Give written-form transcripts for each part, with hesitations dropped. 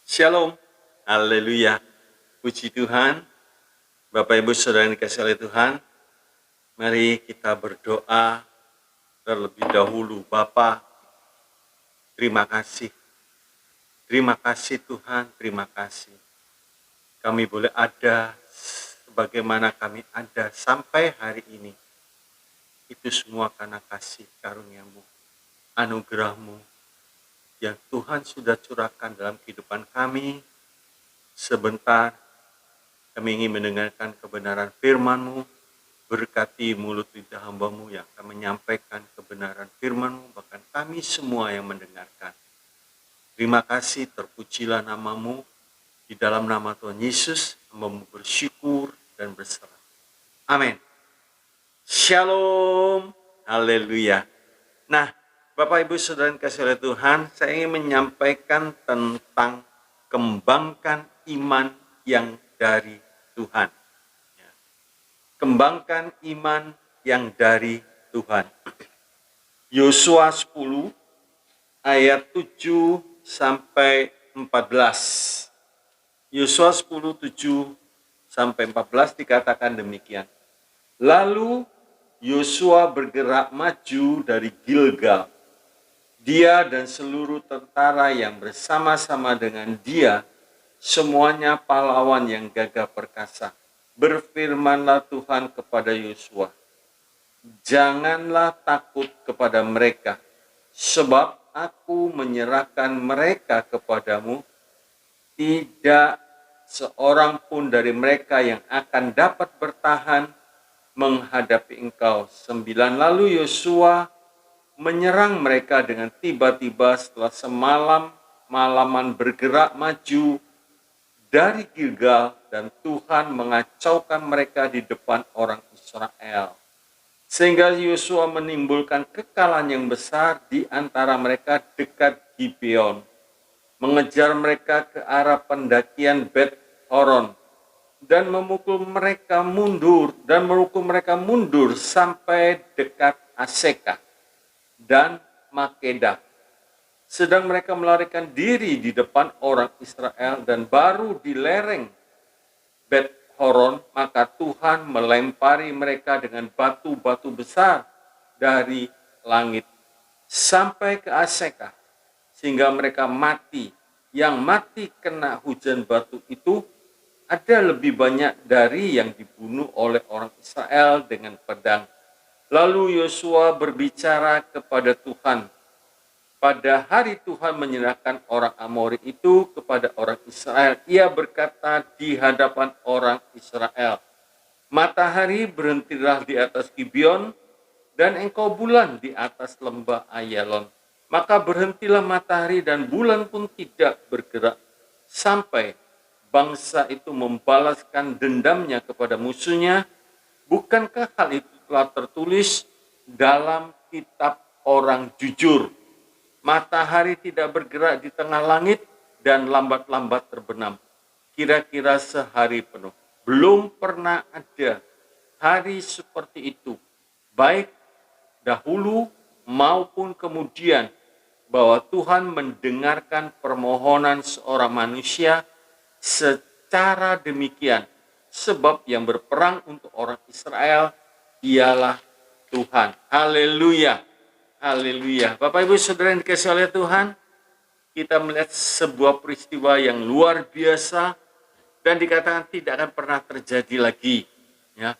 Shalom, haleluya, puji Tuhan. Bapak Ibu Saudara yang dikasihi oleh Tuhan, mari kita berdoa terlebih dahulu. Bapa, terima kasih. Terima kasih Tuhan, terima kasih. Kami boleh ada sebagaimana kami ada sampai hari ini. Itu semua karena kasih karunia-Mu, anugerah-Mu yang Tuhan sudah curahkan dalam kehidupan kami. Sebentar kami ingin mendengarkan kebenaran firman-Mu. Berkati mulut lidah hamba-Mu yang akan menyampaikan kebenaran firman-Mu, bahkan kami semua yang mendengarkan. Terima kasih, terpujilah nama-Mu. Di dalam nama Tuhan Yesus, hamba-Mu bersyukur dan berserah. Amin. Shalom, haleluya. Nah, Bapak Ibu Saudara yang dikasihi oleh Tuhan, saya ingin menyampaikan tentang kembangkan iman yang dari Tuhan. Kembangkan iman yang dari Tuhan. Yosua 10 ayat 7 sampai 14. Yosua 10, 7 sampai 14 dikatakan demikian. Lalu Yosua bergerak maju dari Gilgal. Dia dan seluruh tentara yang bersama-sama dengan dia, semuanya pahlawan yang gagah perkasa. Berfirmanlah Tuhan kepada Yosua, janganlah takut kepada mereka, sebab aku menyerahkan mereka kepadamu. Tidak seorang pun dari mereka yang akan dapat bertahan menghadapi engkau. 9. Lalu Yosua menyerang mereka dengan tiba-tiba setelah malaman bergerak maju dari Gilgal, dan Tuhan mengacaukan mereka di depan orang Israel. Sehingga Yosua menimbulkan kekalahan yang besar di antara mereka dekat Gibeon, mengejar mereka ke arah pendakian Bet Horon, dan memukul mereka mundur sampai dekat Aseka dan Makeda. Sedang mereka melarikan diri di depan orang Israel, dan baru di lereng Bet Horon, maka Tuhan melempari mereka dengan batu-batu besar dari langit sampai ke Aseka, sehingga mereka mati. Yang mati kena hujan batu itu ada lebih banyak dari yang dibunuh oleh orang Israel dengan pedang. Lalu Yosua berbicara kepada Tuhan. Pada hari Tuhan menyerahkan orang Amori itu kepada orang Israel, ia berkata di hadapan orang Israel, matahari berhentilah di atas Gibeon, dan engkau bulan di atas lembah Ayalon. Maka berhentilah matahari dan bulan pun tidak bergerak, sampai bangsa itu membalaskan dendamnya kepada musuhnya. Bukankah hal itu telah tertulis dalam kitab orang jujur? Matahari tidak bergerak di tengah langit dan lambat-lambat terbenam, kira-kira sehari penuh. Belum pernah ada hari seperti itu, baik dahulu maupun kemudian, bahwa Tuhan mendengarkan permohonan seorang manusia secara demikian. Sebab yang berperang untuk orang Israel ialah Tuhan. Haleluya. Haleluya. Bapak Ibu Saudara yang dikasihi oleh Tuhan, kita melihat sebuah peristiwa yang luar biasa dan dikatakan tidak akan pernah terjadi lagi. Ya.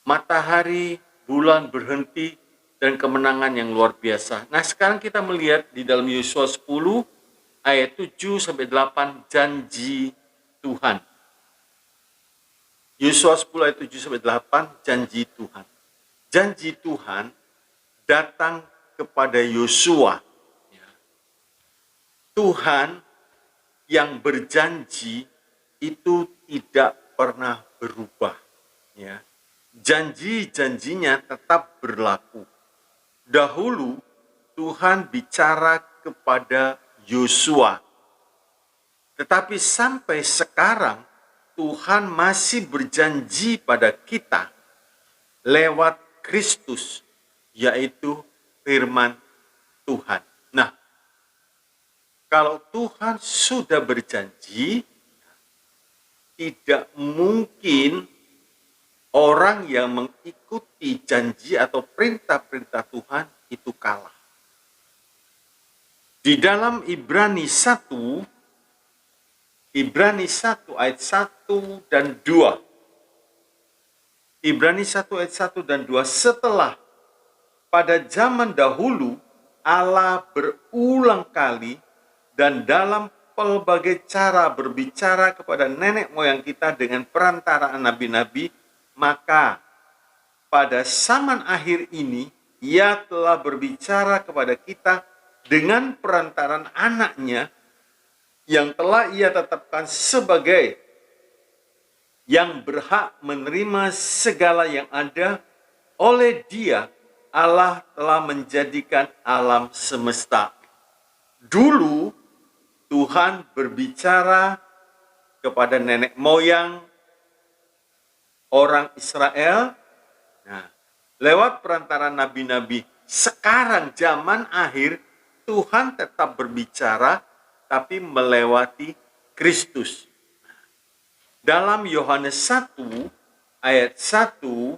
Matahari, bulan berhenti, dan kemenangan yang luar biasa. Nah, sekarang kita melihat di dalam Yosua 10 ayat 7 sampai 8 janji Tuhan. Yosua 10 ayat 7 sampai 8 janji Tuhan. Janji Tuhan datang kepada Yosua. Tuhan yang berjanji itu tidak pernah berubah. Ya. Janji-janjinya tetap berlaku. Dahulu Tuhan bicara kepada Yosua, tetapi sampai sekarang Tuhan masih berjanji pada kita lewat Kristus, yaitu firman Tuhan. Nah, Kalau Tuhan sudah berjanji, tidak mungkin orang yang mengikuti janji atau perintah-perintah Tuhan itu kalah. Di dalam Ibrani 1 ayat 1 dan 2. Ibrani 1 ayat 1 dan 2, setelah pada zaman dahulu Allah berulang kali dan dalam pelbagai cara berbicara kepada nenek moyang kita dengan perantaraan nabi-nabi, maka pada zaman akhir ini Ia telah berbicara kepada kita dengan perantaraan anaknya yang telah Ia tetapkan sebagai yang berhak menerima segala yang ada. Oleh Dia Allah telah menjadikan alam semesta. Dulu Tuhan berbicara kepada nenek moyang orang Israel, lewat perantaran nabi-nabi. Sekarang zaman akhir, Tuhan tetap berbicara, tapi melewati Kristus. Dalam Yohanes 1 ayat 1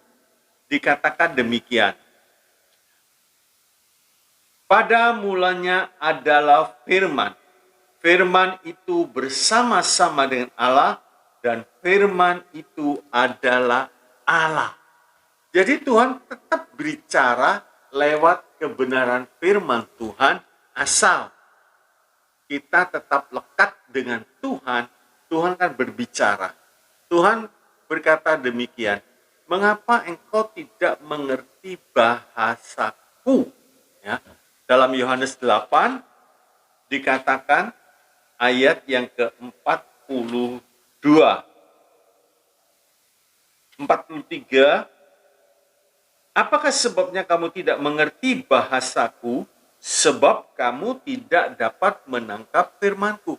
dikatakan demikian. Pada mulanya adalah firman. Firman itu bersama-sama dengan Allah, dan firman itu adalah Allah. Jadi Tuhan tetap berbicara lewat kebenaran firman Tuhan, asal kita tetap lekat dengan Tuhan. Tuhan kan berbicara. Tuhan berkata demikian, mengapa engkau tidak mengerti bahasaku? Ya. Dalam Yohanes 8 dikatakan ayat yang ke-42. 43, apakah sebabnya kamu tidak mengerti bahasaku? Sebab kamu tidak dapat menangkap firmanku.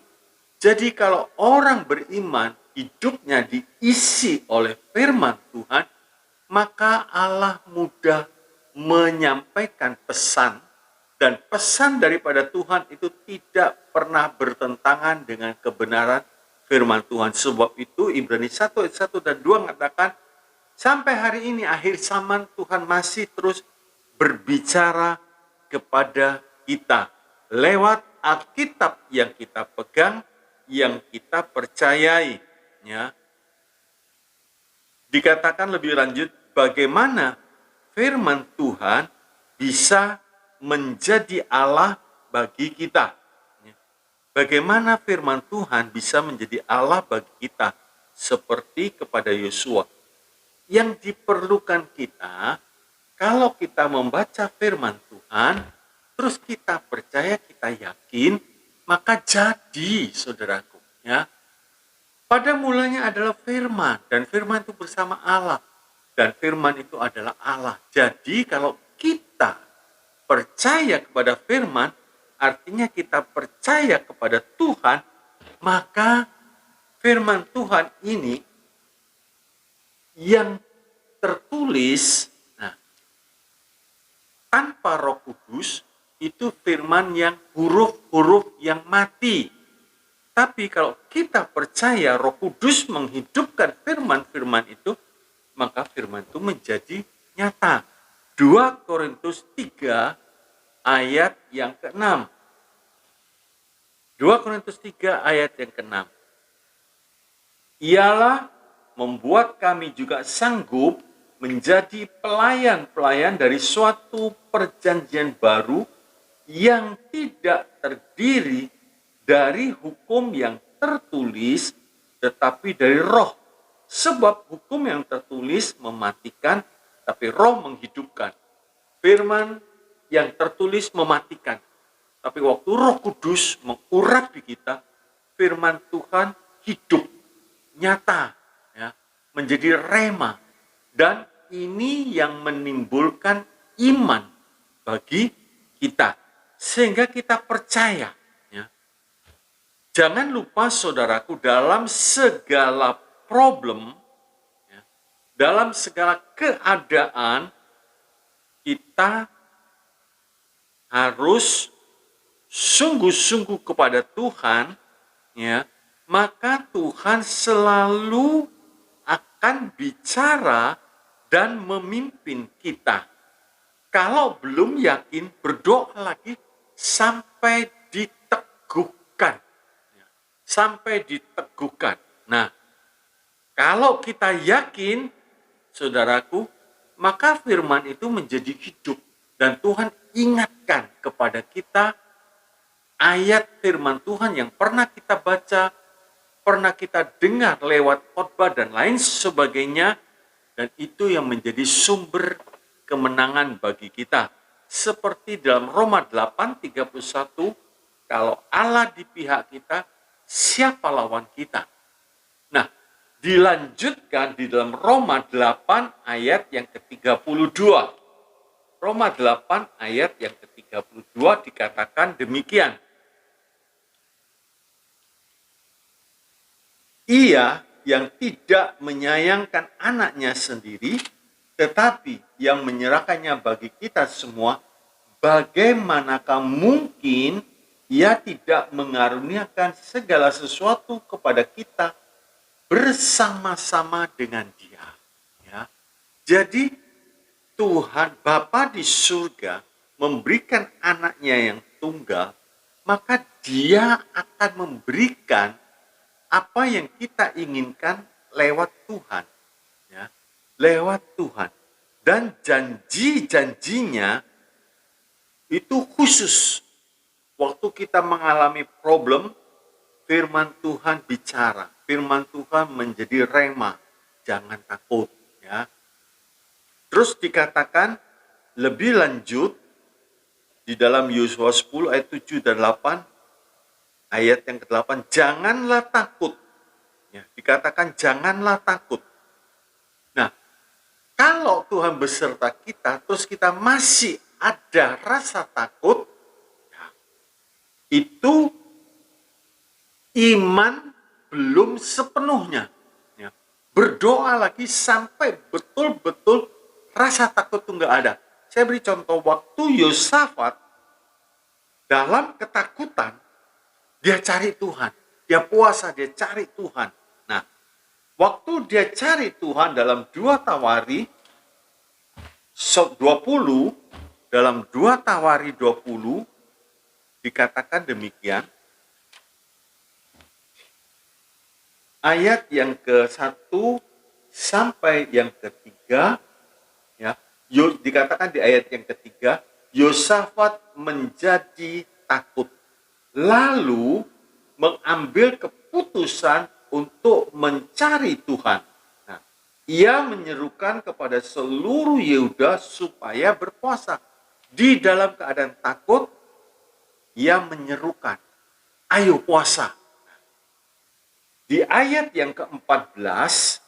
Jadi kalau orang beriman, hidupnya diisi oleh firman Tuhan, maka Allah mudah menyampaikan pesan. Dan pesan daripada Tuhan itu tidak pernah bertentangan dengan kebenaran firman Tuhan. Sebab itu Ibrani 1 ayat 1 dan 2 mengatakan, sampai hari ini akhir zaman Tuhan masih terus berbicara kepada kita lewat Alkitab yang kita pegang, yang kita percayai. Ya. Dikatakan lebih lanjut, bagaimana firman Tuhan bisa menjadi Allah bagi kita. Bagaimana firman Tuhan bisa menjadi Allah bagi kita, seperti kepada Yosua. Yang diperlukan kita, kalau kita membaca firman Tuhan, terus kita percaya, kita yakin, maka jadi, saudaraku. Ya. Pada mulanya adalah firman, dan firman itu bersama Allah. Dan firman itu adalah Allah. Jadi kalau kita percaya kepada firman, artinya kita percaya kepada Tuhan, maka firman Tuhan ini yang tertulis tanpa Roh Kudus, itu firman yang huruf-huruf yang mati. Tapi kalau kita percaya Roh Kudus menghidupkan firman-firman itu, maka firman itu menjadi nyata. 2 Korintus 3 ayat yang ke-6. 2 Korintus 3 ayat yang ke-6. Ialah membuat kami juga sanggup menjadi pelayan-pelayan dari suatu perjanjian baru yang tidak terdiri dari hukum yang tertulis, tetapi dari roh. Sebab hukum yang tertulis mematikan, tapi roh menghidupkan. Firman yang tertulis mematikan. Tapi waktu Roh Kudus mengurapi kita, firman Tuhan hidup, nyata, ya, menjadi rema. Dan ini yang menimbulkan iman bagi kita. Sehingga kita percaya. Ya. Jangan lupa saudaraku, dalam segala problem, dalam segala keadaan, kita harus sungguh-sungguh kepada Tuhan, ya, maka Tuhan selalu akan bicara dan memimpin kita. Kalau belum yakin, berdoa lagi sampai diteguhkan. Sampai diteguhkan. Nah, kalau kita yakin, saudaraku, maka firman itu menjadi hidup. Dan Tuhan ingatkan kepada kita ayat firman Tuhan yang pernah kita baca, pernah kita dengar lewat khotbah dan lain sebagainya, dan itu yang menjadi sumber kemenangan bagi kita. Seperti dalam Roma 8:31, kalau Allah di pihak kita, siapa lawan kita? Nah, dilanjutkan di dalam Roma 8 ayat yang ke-32. Roma 8 ayat yang ke-32 dikatakan demikian. Ia yang tidak menyayangkan anaknya sendiri, tetapi yang menyerahkannya bagi kita semua, bagaimanakah mungkin ia tidak mengaruniakan segala sesuatu kepada kita bersama-sama dengan Dia. Ya. Jadi Tuhan Bapa di surga memberikan anaknya yang tunggal, maka Dia akan memberikan apa yang kita inginkan lewat Tuhan, ya, lewat Tuhan. Dan janji-janjinya itu khusus. Waktu kita mengalami problem, firman Tuhan bicara, firman Tuhan menjadi rema, jangan takut, ya. Terus dikatakan lebih lanjut di dalam Yosua 10 ayat 7 dan 8, ayat yang ke-8, janganlah takut. Ya, dikatakan janganlah takut. Nah, kalau Tuhan beserta kita, terus kita masih ada rasa takut, ya, itu iman belum sepenuhnya. Ya, berdoa lagi sampai betul-betul rasa takut itu nggak ada. Saya beri contoh, waktu Yosafat dalam ketakutan, dia cari Tuhan. Dia puasa, dia cari Tuhan. Nah, waktu dia cari Tuhan dalam 2 Tawari 20, dalam 2 Tawari 20, dikatakan demikian. Ayat yang ke-1 sampai yang ke-3, ya, dikatakan di ayat yang ke-3, Yosafat menjadi takut, lalu mengambil keputusan untuk mencari Tuhan. Nah, ia menyerukan kepada seluruh Yehuda supaya berpuasa. Di dalam keadaan takut, ia menyerukan, ayo puasa. Di ayat yang ke-14,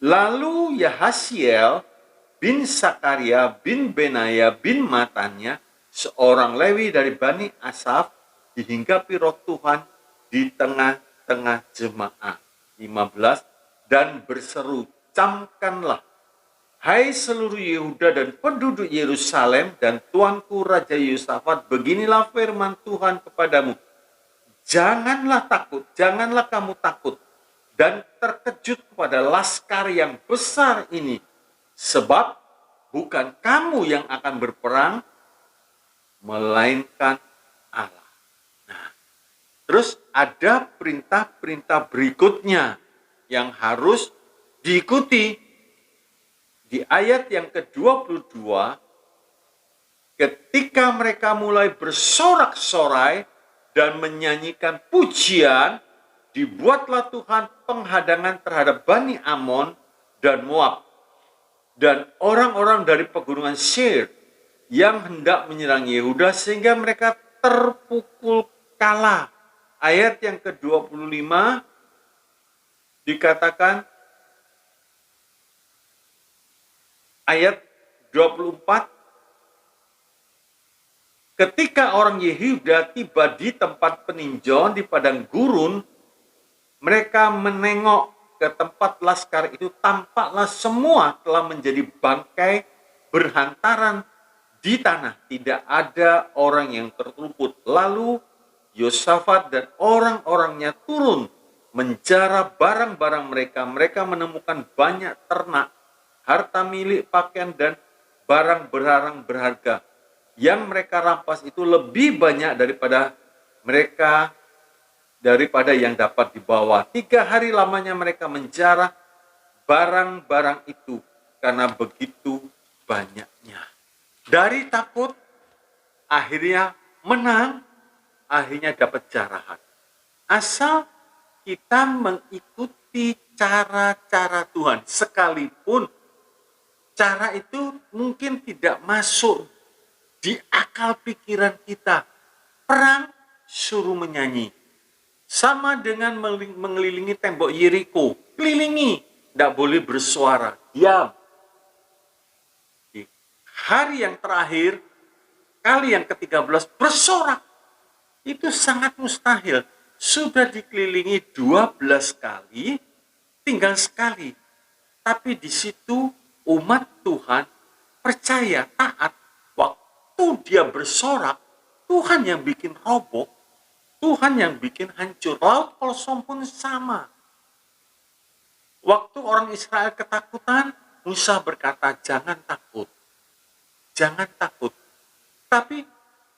lalu Yahasiel bin Sakaria bin Benaya bin Matanya, seorang Lewi dari Bani Asaf, dihinggapi roh Tuhan di tengah-tengah jemaah. 15, dan berseru, camkanlah, hai seluruh Yehuda dan penduduk Yerusalem dan tuanku Raja Yosafat, beginilah firman Tuhan kepadamu. Janganlah takut, janganlah kamu takut dan terkejut kepada laskar yang besar ini, sebab bukan kamu yang akan berperang, melainkan Allah. Nah, terus ada perintah-perintah berikutnya yang harus diikuti. Di ayat yang ke-22, ketika mereka mulai bersorak-sorai dan menyanyikan pujian, dibuatlah Tuhan penghadangan terhadap Bani Amon dan Moab dan orang-orang dari pegunungan Seir yang hendak menyerang Yehuda, sehingga mereka terpukul kalah. Ayat yang ke-25 dikatakan, ayat 24, ketika orang Yehuda tiba di tempat peninjauan di padang gurun, mereka menengok ke tempat laskar itu, tampaklah semua telah menjadi bangkai berhantaran di tanah tidak ada orang yang terluput. Lalu Yosafat dan orang-orangnya turun menjara barang-barang mereka. Mereka menemukan banyak ternak, harta milik, pakaian, dan barang berharga. Yang mereka rampas itu lebih banyak daripada yang dapat dibawa. 3 hari lamanya mereka menjara barang-barang itu karena begitu banyaknya. Dari takut, akhirnya menang, akhirnya dapat jarahan. Asal kita mengikuti cara-cara Tuhan, sekalipun cara itu mungkin tidak masuk di akal pikiran kita. Perang suruh menyanyi. Sama dengan mengelilingi tembok Yeriko. Kelilingi, tidak boleh bersuara, diam. Di hari yang terakhir, kali yang ke-13 bersorak. Itu sangat mustahil. Sudah dikelilingi 12 kali, tinggal sekali. Tapi di situ umat Tuhan percaya, taat. Waktu dia bersorak, Tuhan yang bikin roboh, Tuhan yang bikin hancur. Laut Kolsom pun sama. Waktu orang Israel ketakutan, Musa berkata, jangan takut. Jangan takut. Tapi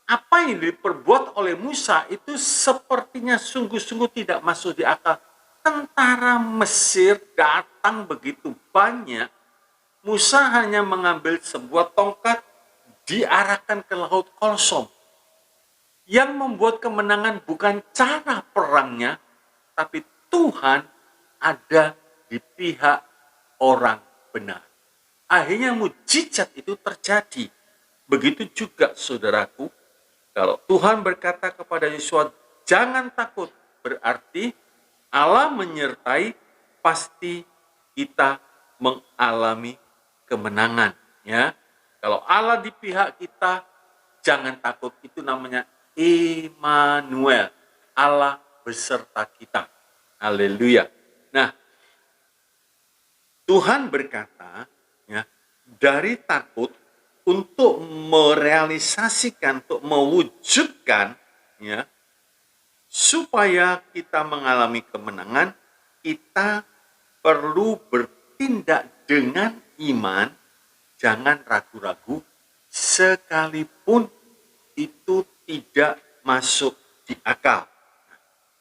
apa yang diperbuat oleh Musa itu sepertinya sungguh-sungguh tidak masuk di akal. Tentara Mesir datang begitu banyak. Musa hanya mengambil sebuah tongkat, diarahkan ke Laut Kolsom. Yang membuat kemenangan bukan cara perangnya, tapi Tuhan ada di pihak orang benar. Akhirnya mujizat itu terjadi. Begitu juga saudaraku, kalau Tuhan berkata kepada Yosua, jangan takut, berarti Allah menyertai, pasti kita mengalami kemenangan. Ya, kalau Allah di pihak kita, jangan takut. Itu namanya Immanuel, Allah beserta kita. Haleluya. Nah, Tuhan berkata, ya, dari takut untuk merealisasikan, untuk mewujudkan, ya, supaya kita mengalami kemenangan, kita perlu bertindak dengan iman, jangan ragu-ragu, sekalipun itu tidak masuk di akal.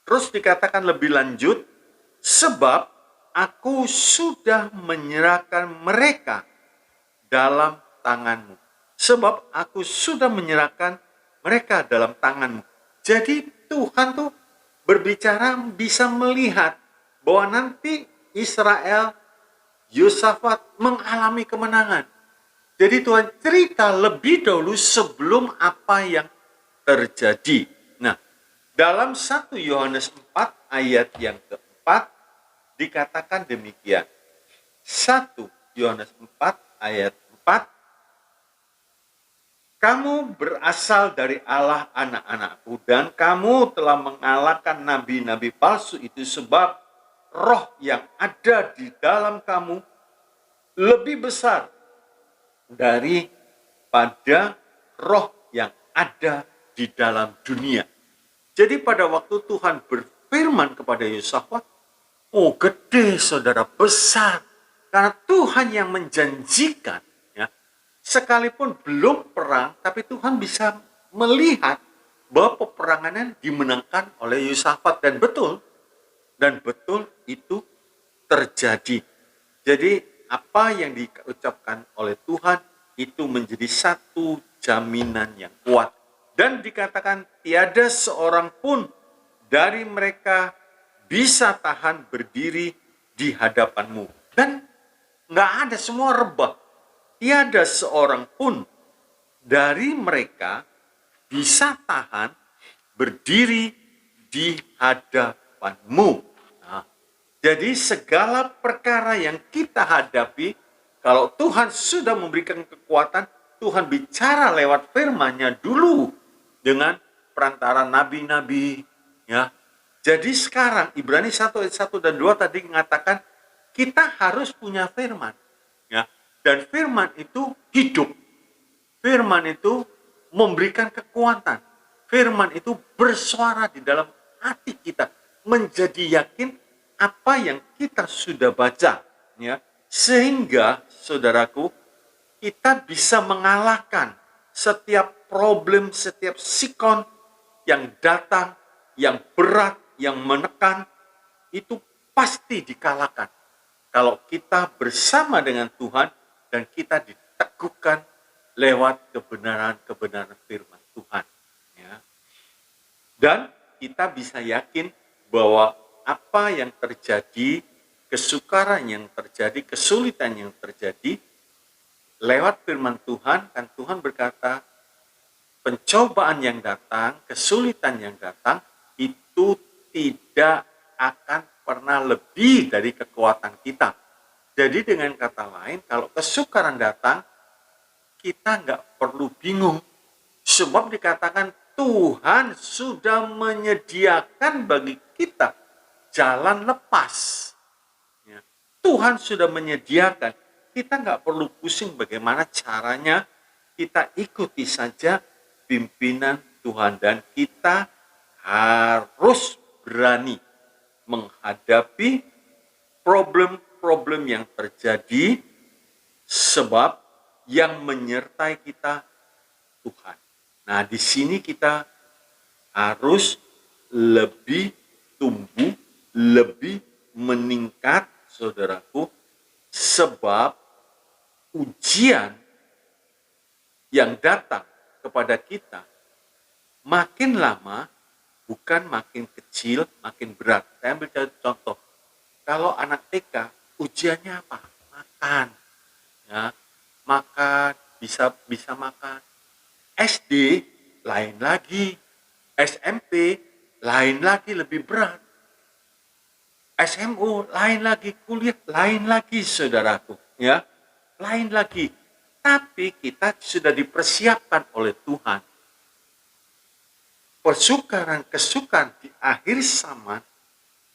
Terus dikatakan lebih lanjut, sebab aku sudah menyerahkan mereka dalam tanganmu. Sebab aku sudah menyerahkan mereka dalam tanganmu. Jadi Tuhan tuh berbicara bisa melihat bahwa nanti Israel, Yosafat mengalami kemenangan. Jadi Tuhan cerita lebih dahulu sebelum apa yang terjadi. Nah, dalam 1 Yohanes 4 ayat yang keempat dikatakan demikian. 1 Yohanes 4 ayat 4, kamu berasal dari Allah anak-anakku, dan kamu telah mengalahkan nabi-nabi palsu itu, sebab roh yang ada di dalam kamu lebih besar daripada roh yang ada di dalam dunia. Jadi pada waktu Tuhan berfirman kepada Yosafat, oh gede saudara, besar. Karena Tuhan yang menjanjikan, ya, sekalipun belum perang, tapi Tuhan bisa melihat bahwa peperangannya dimenangkan oleh Yosafat. Dan betul itu terjadi. Jadi apa yang diucapkan oleh Tuhan itu menjadi satu jaminan yang kuat. Dan dikatakan tiada seorang pun dari mereka bisa tahan berdiri di hadapanmu. Dan nggak ada, semua rebah. Tiada seorang pun dari mereka bisa tahan berdiri di hadapanmu. Nah, jadi segala perkara yang kita hadapi, kalau Tuhan sudah memberikan kekuatan, Tuhan bicara lewat firman-Nya dulu dengan perantara nabi-nabi, ya. Jadi sekarang Ibrani 1 ayat 1 dan 2 tadi mengatakan kita harus punya firman, ya. Dan firman itu hidup. Firman itu memberikan kekuatan. Firman itu bersuara di dalam hati kita, menjadi yakin apa yang kita sudah baca, ya. Sehingga saudaraku, kita bisa mengalahkan setiap problem, setiap sikon yang datang, yang berat, yang menekan, itu pasti dikalahkan kalau kita bersama dengan Tuhan dan kita diteguhkan lewat kebenaran-kebenaran firman Tuhan, ya. Dan kita bisa yakin bahwa apa yang terjadi, kesukaran yang terjadi, kesulitan yang terjadi, lewat firman Tuhan, kan Tuhan berkata, pencobaan yang datang, kesulitan yang datang, itu tidak akan pernah lebih dari kekuatan kita. Jadi dengan kata lain, kalau kesukaran datang, kita nggak perlu bingung. Sebab dikatakan Tuhan sudah menyediakan bagi kita jalan lepas. Ya. Tuhan sudah menyediakan. Kita nggak perlu pusing bagaimana caranya. Kita ikuti saja pimpinan Tuhan. Dan kita harus berani menghadapi problem-problem yang terjadi, sebab yang menyertai kita Tuhan. Nah, di sini kita harus lebih tumbuh, lebih meningkat, saudaraku, sebab ujian yang datang kepada kita makin lama bukan makin kecil, makin berat. Saya ambil contoh. Kalau anak TK, ujiannya apa? Makan. Ya, makan, bisa makan. SD lain lagi. SMP lain lagi, lebih berat. SMU lain lagi, kuliah lain lagi, saudaraku. Ya, lain lagi. Tapi kita sudah dipersiapkan oleh Tuhan. Kesukaran di akhir zaman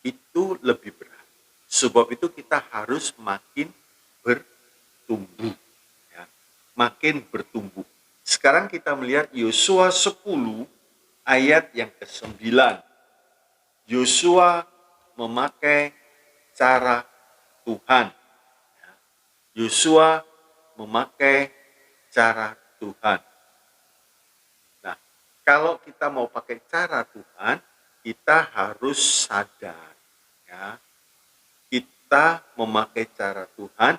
itu lebih berat. Sebab itu kita harus makin bertumbuh. Ya. Makin bertumbuh. Sekarang kita melihat Yosua 10 ayat yang ke-9. Yosua memakai cara Tuhan. Yosua memakai cara Tuhan. Nah, kalau kita mau pakai cara Tuhan, kita harus sadar, ya. Kita memakai cara Tuhan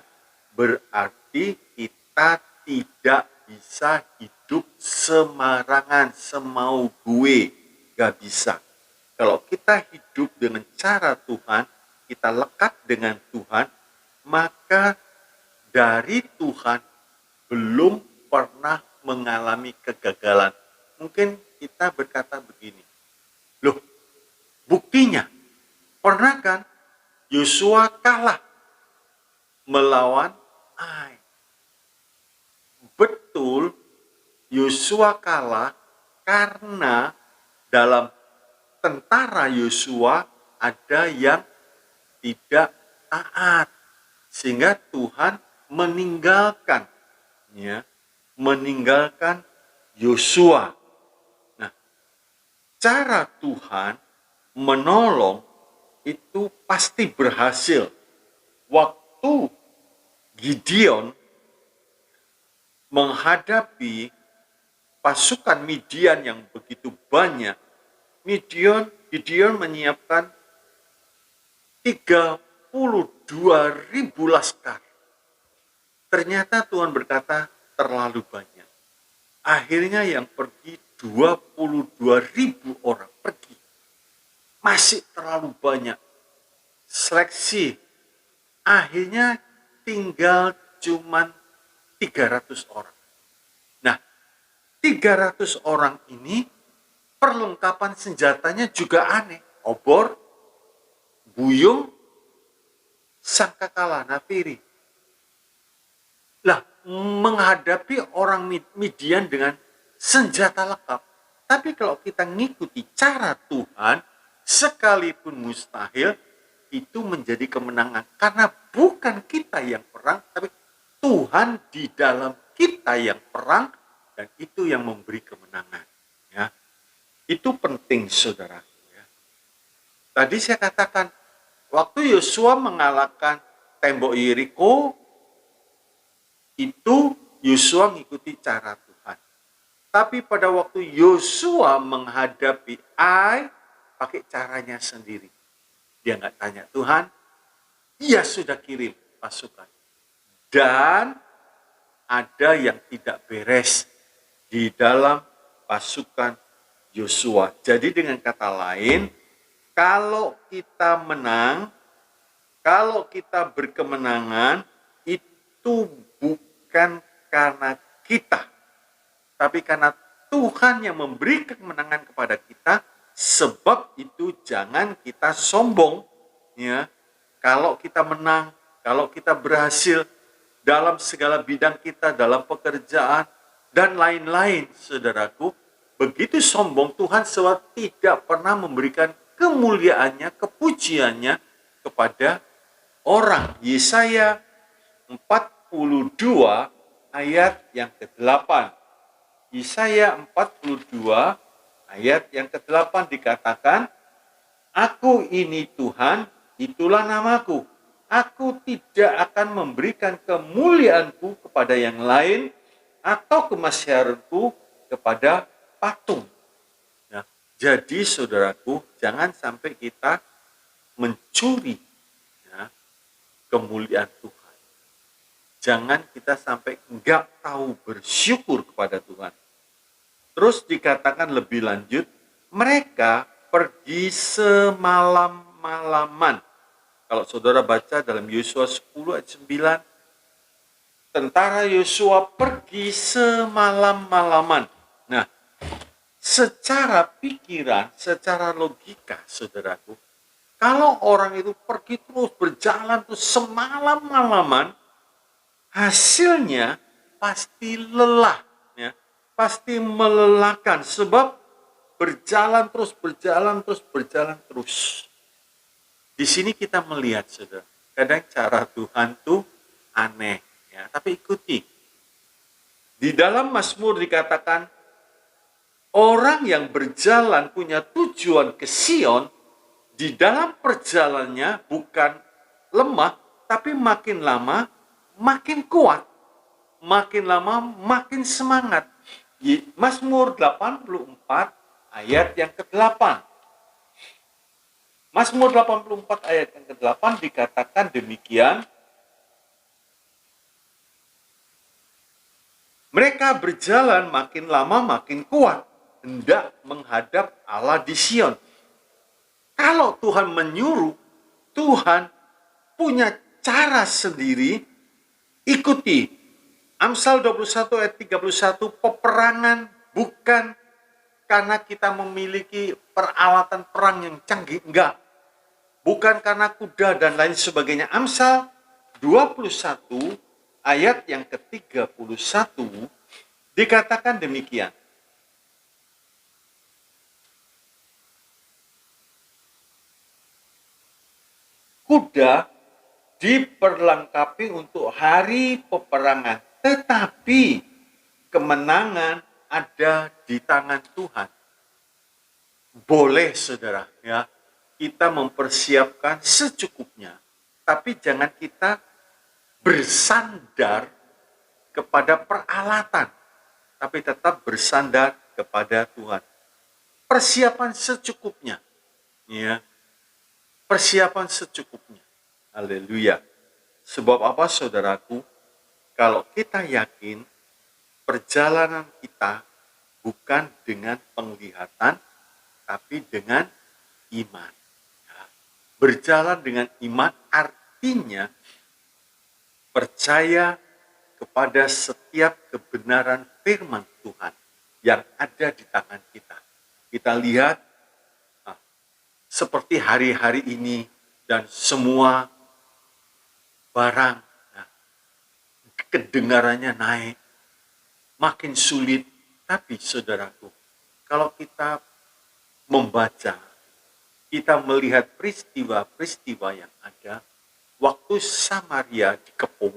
berarti kita tidak bisa hidup sembarangan, semau gue, gak bisa. Kalau kita hidup dengan cara Tuhan, kita lekat dengan Tuhan, maka dari Tuhan belum pernah mengalami kegagalan. Mungkin kita berkata begini, loh, buktinya, pernah kan Yosua kalah melawan Ai? Betul, Yosua kalah karena dalam tentara Yosua ada yang tidak taat, sehingga Tuhan meninggalkan Yosua. Nah, cara Tuhan menolong itu pasti berhasil. Waktu Gideon menghadapi pasukan Midian yang begitu banyak, Gideon menyiapkan 32.000 laskar. Ternyata Tuhan berkata terlalu banyak. Akhirnya yang pergi 22.000 orang pergi. Masih terlalu banyak. Seleksi. Akhirnya tinggal cuman 300 orang. Nah, 300 orang ini perlengkapan senjatanya juga aneh. Obor, buyung, sangkakala, nafiri. Lah, menghadapi orang Midian dengan senjata lengkap. Tapi kalau kita ngikuti cara Tuhan, sekalipun mustahil, itu menjadi kemenangan. Karena bukan kita yang perang, tapi Tuhan di dalam kita yang perang, dan itu yang memberi kemenangan. Ya, itu penting, saudara. Ya. Tadi saya katakan, waktu Yosua mengalahkan tembok Yeriko, itu Yosua mengikuti cara Tuhan. Tapi pada waktu Yosua menghadapi Ai, pakai caranya sendiri. Dia nggak tanya Tuhan, ia sudah kirim pasukan. Dan ada yang tidak beres di dalam pasukan Yosua. Jadi dengan kata lain, kalau kita menang, kalau kita berkemenangan, itu bukan karena kita, tapi karena Tuhan yang memberi kemenangan kepada kita. Sebab itu jangan kita sombong, ya. Kalau kita menang, kalau kita berhasil dalam segala bidang kita, dalam pekerjaan dan lain-lain, saudaraku, begitu sombong, Tuhan SWT tidak pernah memberikan kemuliaannya, kepujiannya kepada orang. Yesaya 42 ayat yang ke-8. Yesaya 42 ayat yang ke-8 dikatakan, Aku ini Tuhan, itulah namaku. Aku tidak akan memberikan kemuliaanku kepada yang lain atau kemasyaranku kepada patung. Ya, jadi saudaraku, jangan sampai kita mencuri, ya, kemuliaan Tuhan. Jangan kita sampai enggak tahu bersyukur kepada Tuhan. Terus dikatakan lebih lanjut, mereka pergi semalam-malaman. Kalau saudara baca dalam Yosua 10 ayat 9, tentara Yosua pergi semalam-malaman. Nah, secara pikiran, secara logika, saudaraku, kalau orang itu pergi terus berjalan terus semalam-malaman, hasilnya pasti lelah. Pasti melelahkan, sebab berjalan terus. Di sini kita melihat, saudara, kadang cara Tuhan tuh aneh, ya. Tapi ikuti. Di dalam Mazmur dikatakan, orang yang berjalan punya tujuan ke Sion, di dalam perjalanannya bukan lemah, tapi makin lama makin kuat, makin lama makin semangat. Mazmur 84 ayat yang ke-8. Mazmur 84 ayat yang ke-8 dikatakan demikian. Mereka berjalan makin lama makin kuat, hendak menghadap Allah di Sion. Kalau Tuhan menyuruh, Tuhan punya cara sendiri, ikuti. Amsal 21 ayat 31, peperangan bukan karena kita memiliki peralatan perang yang canggih, enggak. Bukan karena kuda dan lain sebagainya. Amsal 21 ayat yang ke-31 dikatakan demikian. Kuda diperlengkapi untuk hari peperangan, tetapi kemenangan ada di tangan Tuhan. Boleh, saudara, ya, kita mempersiapkan secukupnya, tapi jangan kita bersandar kepada peralatan, tapi tetap bersandar kepada Tuhan. Persiapan secukupnya, ya, persiapan secukupnya. Haleluya. Sebab apa, saudaraku? Kalau kita yakin perjalanan kita bukan dengan penglihatan, tapi dengan iman. Ya. Berjalan dengan iman artinya percaya kepada setiap kebenaran firman Tuhan yang ada di tangan kita. Kita lihat seperti hari-hari ini dan semua barang, kedengarannya naik, makin sulit. Tapi saudaraku, kalau kita membaca, kita melihat peristiwa-peristiwa yang ada, waktu Samaria dikepung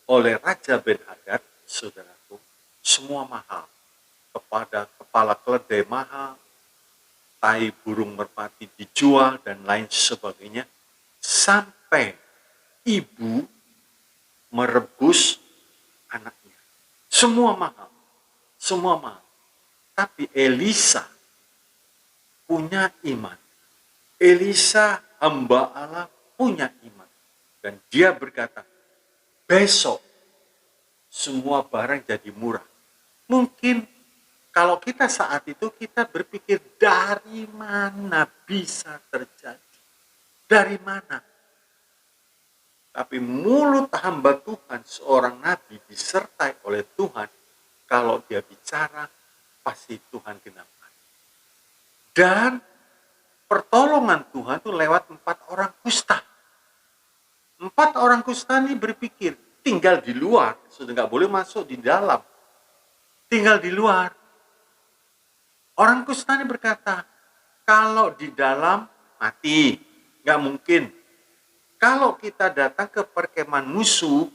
oleh Raja Ben-Hadad, saudaraku, semua mahal. kepada kepala keledai mahal, tai burung merpati dijual, dan lain sebagainya, sampai ibu merebus anaknya. Semua mahal, semua mahal. Tapi Elisa punya iman. Elisa hamba Allah punya iman. Dan dia berkata, besok semua barang jadi murah. Mungkin kalau kita saat itu kita berpikir dari mana bisa terjadi? Dari mana? Tapi mulut hamba Tuhan, seorang nabi disertai oleh Tuhan, kalau dia bicara, pasti Tuhan genapkan. Dan pertolongan Tuhan itu lewat 4 orang kusta. 4 orang kusta ini berpikir, tinggal di luar, sudah nggak boleh masuk di dalam. Tinggal di luar. Orang kusta ini berkata, kalau di dalam mati, nggak mungkin. Kalau kita datang ke perkemahan musuh,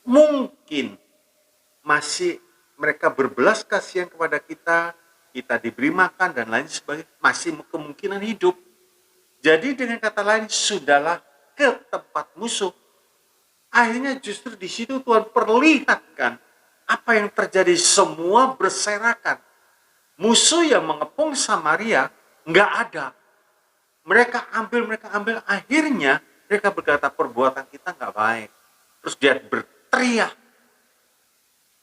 mungkin masih mereka berbelas kasihan kepada kita, kita diberi makan dan lain sebagainya, masih kemungkinan hidup. Jadi dengan kata lain, sudahlah ke tempat musuh. Akhirnya justru di situ Tuhan perlihatkan apa yang terjadi, semua berserakan. Musuh yang mengepung Samaria nggak ada. Mereka ambil, akhirnya mereka berkata perbuatan kita nggak baik. Terus dia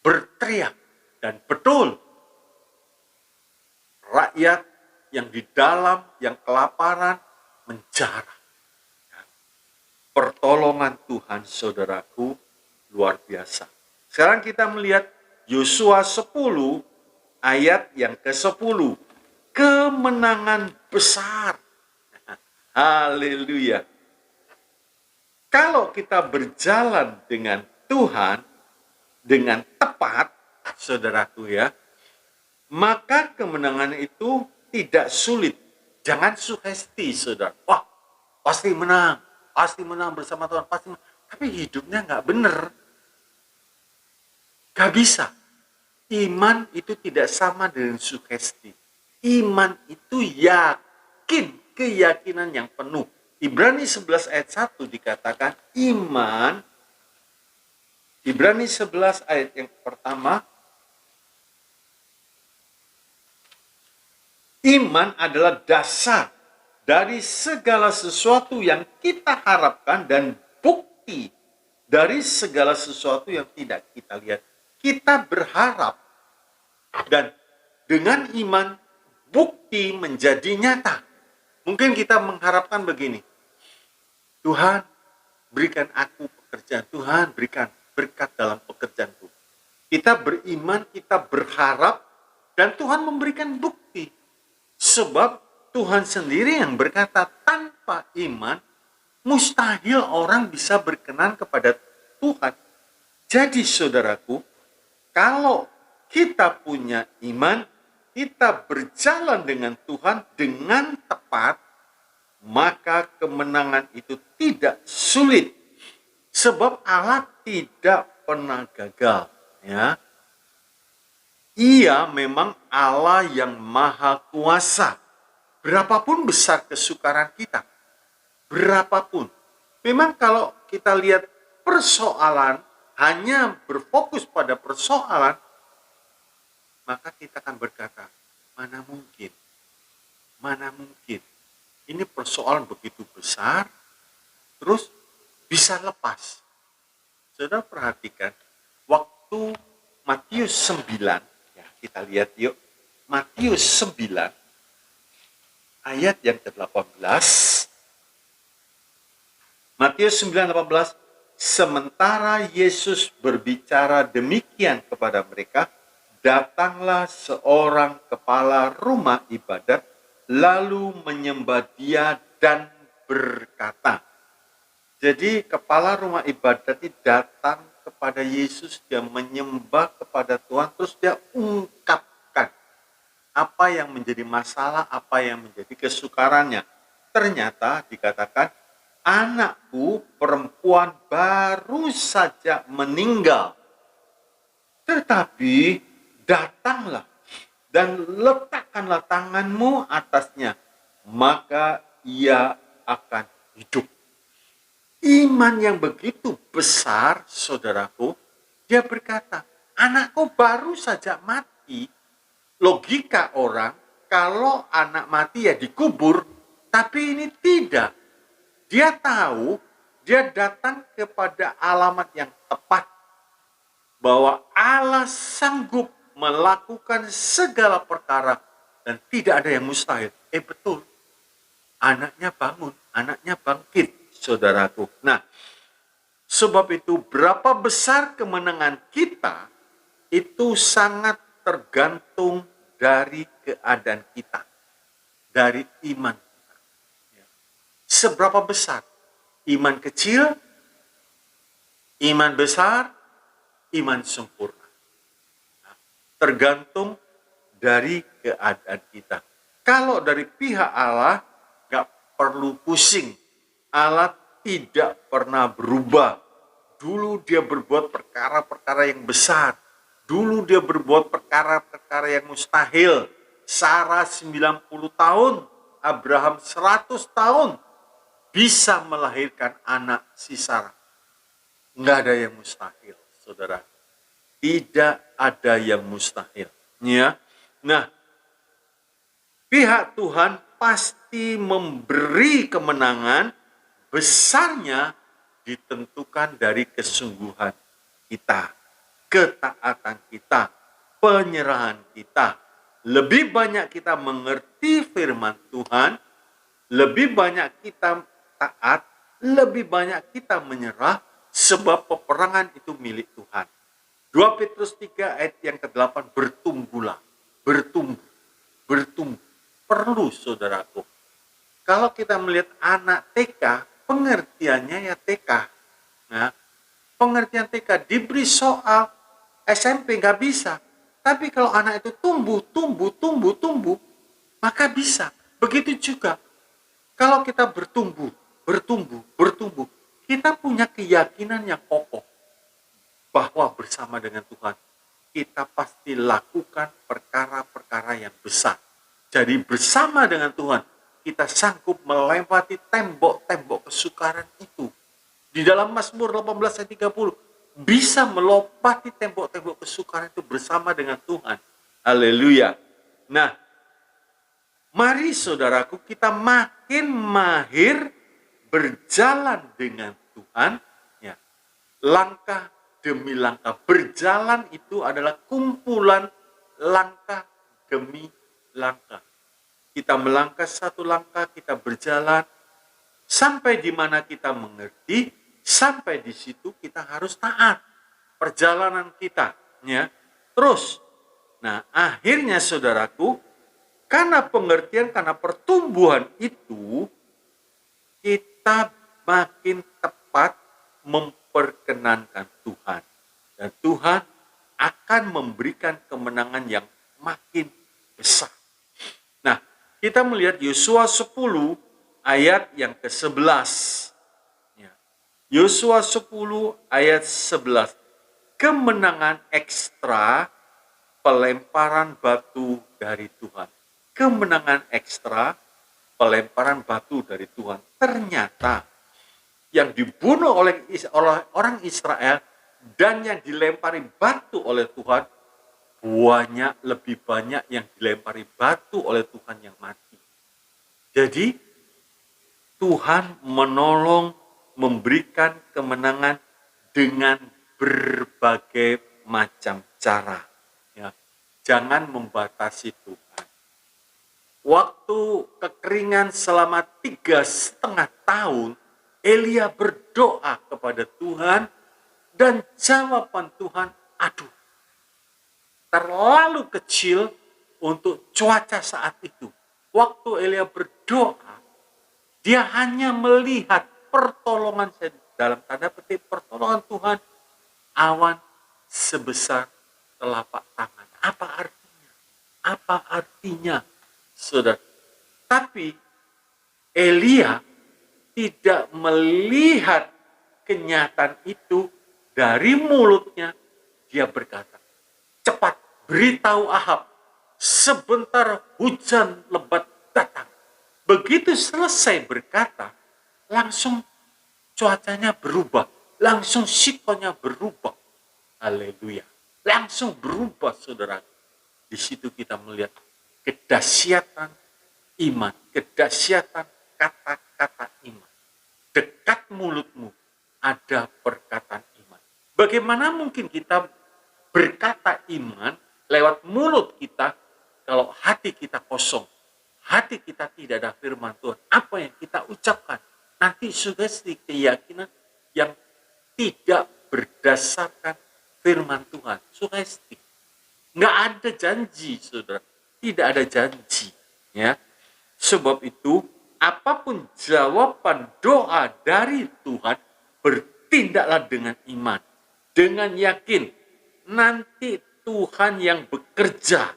berteriak, dan betul rakyat yang di dalam, yang kelaparan menjara. Pertolongan Tuhan, saudaraku, luar biasa. Sekarang kita melihat Yosua 10 ayat yang ke-10. Kemenangan besar. Haleluya. Kalau kita berjalan dengan Tuhan dengan tepat, saudaraku ya, maka kemenangan itu tidak sulit. Jangan sugesti, saudara. Wah, pasti menang bersama Tuhan, pasti menang. Tapi hidupnya nggak benar. Nggak bisa. Iman itu tidak sama dengan sugesti. Iman itu yakin, keyakinan yang penuh. Ibrani 11 ayat 1 dikatakan iman. Ibrani 11 ayat yang pertama, iman adalah dasar dari segala sesuatu yang kita harapkan dan bukti dari segala sesuatu yang tidak kita lihat. Kita berharap, dan dengan iman bukti menjadi nyata. Mungkin kita mengharapkan begini, Tuhan berikan aku pekerjaan, Tuhan berikan berkat dalam pekerjaanku. Kita beriman, kita berharap, dan Tuhan memberikan bukti. Sebab Tuhan sendiri yang berkata, tanpa iman mustahil orang bisa berkenan kepada Tuhan. Jadi saudaraku, kalau kita punya iman, kita berjalan dengan Tuhan dengan tepat, maka kemenangan itu tidak sulit. Sebab Allah tidak pernah gagal. Ya. Ia memang Allah yang maha kuasa. Berapapun besar kesukaran kita, berapapun. Memang kalau kita lihat persoalan, hanya berfokus pada persoalan, maka kita akan berkata, mana mungkin. Ini persoalan begitu besar, terus bisa lepas. Saudara perhatikan, waktu Matius 9, ya kita lihat yuk, Matius 9, ayat yang ke-18, Matius 9:18, sementara Yesus berbicara demikian kepada mereka, datanglah seorang kepala rumah ibadat, lalu menyembah dia dan berkata. Jadi kepala rumah ibadat itu datang kepada Yesus, dia menyembah kepada Tuhan, terus dia ungkapkan apa yang menjadi masalah, apa yang menjadi kesukarannya. Ternyata dikatakan, anakku perempuan baru saja meninggal. Tetapi datanglah dan letakkanlah tanganmu atasnya, maka ia akan hidup. Iman yang begitu besar, saudaraku, dia berkata, anakku baru saja mati. Logika orang, kalau anak mati ya dikubur, tapi ini tidak. Dia tahu, dia datang kepada alamat yang tepat, bahwa Allah sanggup melakukan segala perkara dan tidak ada yang mustahil. Betul, anaknya bangun, anaknya bangkit, saudaraku. Nah, sebab itu berapa besar kemenangan kita itu sangat tergantung dari keadaan kita, dari iman kita. Seberapa besar? Iman kecil, iman besar, iman sempurna. Tergantung dari keadaan kita. Kalau dari pihak Allah, gak perlu pusing. Allah tidak pernah berubah. Dulu dia berbuat perkara-perkara yang besar. Dulu dia berbuat perkara-perkara yang mustahil. Sarah 90 tahun, Abraham 100 tahun bisa melahirkan anak si Sarah. Nggak ada yang mustahil, saudara. Tidak ada yang mustahil. Ya. Nah, pihak Tuhan pasti memberi kemenangan, besarnya ditentukan dari kesungguhan kita, ketaatan kita, penyerahan kita. Lebih banyak kita mengerti firman Tuhan, lebih banyak kita taat, lebih banyak kita menyerah, sebab peperangan itu milik Tuhan. 2 Petrus 3 ayat yang ke-8, bertumbuhlah, bertumbuh. Perlu, saudaraku. Kalau kita melihat anak TK, pengertiannya ya TK. Nah, pengertian TK diberi soal, SMP nggak bisa. Tapi kalau anak itu tumbuh, maka bisa. Begitu juga. Kalau kita bertumbuh, kita punya keyakinan yang kokoh bahwa bersama dengan Tuhan kita pasti lakukan perkara-perkara yang besar. Jadi bersama dengan Tuhan kita sanggup melewati tembok-tembok kesukaran itu. Di dalam Mazmur 18 ayat 30, bisa melompati tembok-tembok kesukaran itu bersama dengan Tuhan. Haleluya. Nah, mari saudaraku kita makin mahir berjalan dengan Tuhan. Ya. Langkah demi langkah. Berjalan itu adalah kumpulan langkah demi langkah. Kita melangkah satu langkah, kita berjalan sampai di mana kita mengerti, sampai di situ kita harus taat perjalanan kita, ya. Terus, nah akhirnya saudaraku, karena pengertian, karena pertumbuhan itu, kita makin tepat memperkenankan Tuhan, dan Tuhan akan memberikan kemenangan yang makin besar. Nah, kita melihat Yosua 10 ayat yang ke-11. Yosua 10 ayat 11. Kemenangan ekstra pelemparan batu dari Tuhan. Kemenangan ekstra pelemparan batu dari Tuhan. Ternyata yang dibunuh oleh orang Israel dan yang dilempari batu oleh Tuhan, lebih banyak yang dilempari batu oleh Tuhan yang mati. Jadi Tuhan menolong, memberikan kemenangan dengan berbagai macam cara. Ya. Jangan membatasi Tuhan. Waktu kekeringan selama 3,5 tahun, Elia berdoa kepada Tuhan, dan jawaban Tuhan, terlalu kecil untuk cuaca saat itu. Waktu Elia berdoa, dia hanya melihat pertolongan, dalam tanda petik pertolongan Tuhan, awan sebesar telapak tangan. Apa artinya? Apa artinya, saudara? Tapi Elia tidak melihat kenyataan itu. Dari mulutnya dia berkata, cepat beritahu Ahab sebentar hujan lebat datang. Begitu selesai berkata, langsung cuacanya berubah, langsung sikonnya berubah. Haleluya. Langsung berubah, saudara. Di situ kita melihat kedahsyatan iman, kedahsyatan kata-kata iman. Dekat mulutmu ada perkataan iman. Bagaimana mungkin kita berkata iman lewat mulut kita kalau hati kita kosong, hati kita tidak ada firman Tuhan? Apa yang kita ucapkan nanti sugesti keyakinan yang tidak berdasarkan firman Tuhan. Sugesti. Nggak ada janji, saudara. Tidak ada janji. Ya. Sebab itu, apapun jawaban doa dari Tuhan, bertindaklah dengan iman. Dengan yakin, nanti Tuhan yang bekerja.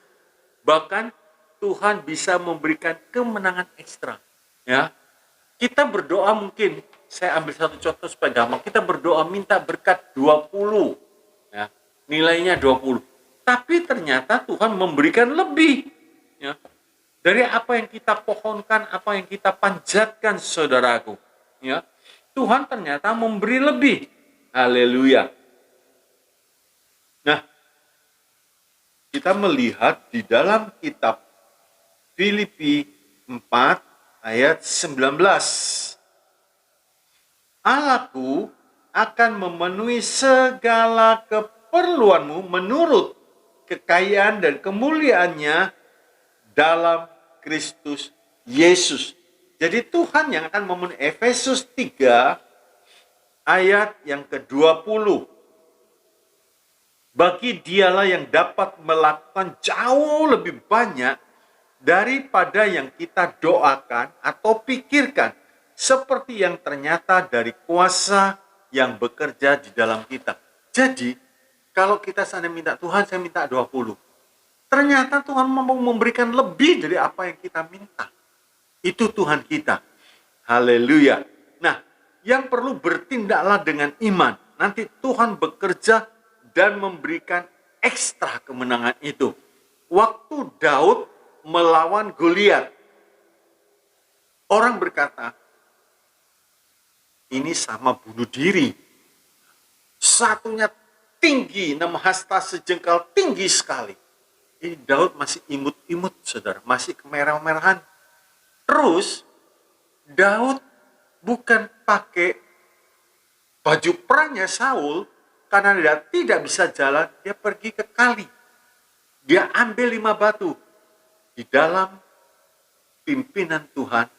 Bahkan Tuhan bisa memberikan kemenangan ekstra. Ya. Kita berdoa mungkin, saya ambil satu contoh supaya gampang. Kita berdoa minta berkat 20. Ya, nilainya 20. Tapi ternyata Tuhan memberikan lebih. Ya, dari apa yang kita pohonkan, apa yang kita panjatkan, saudaraku. Ya, Tuhan ternyata memberi lebih. Haleluya. Nah, kita melihat di dalam kitab Filipi 4 ayat 19. Allahku akan memenuhi segala keperluanmu menurut kekayaan dan kemuliaannya dalam Kristus Yesus. Jadi Tuhan yang akan memenuhi. Efesus 3 ayat yang ke-20. Bagi dialah yang dapat melakukan jauh lebih banyak daripada yang kita doakan atau pikirkan, seperti yang ternyata dari kuasa yang bekerja di dalam kita. Jadi, kalau kita seandainya minta Tuhan, saya minta 20. Ternyata Tuhan mau memberikan lebih dari apa yang kita minta. Itu Tuhan kita. Haleluya. Nah, yang perlu bertindaklah dengan iman. Nanti Tuhan bekerja dan memberikan ekstra kemenangan itu. Waktu Daud melawan Goliat, orang berkata, ini sama bunuh diri. Satunya tinggi, 6 hasta sejengkal, tinggi sekali. Ini Daud masih imut-imut, saudara, masih kemerah-merahan. Terus Daud bukan pakai baju perangnya Saul, karena dia tidak bisa jalan, dia pergi ke kali. Dia ambil 5 batu. Di dalam pimpinan Tuhan,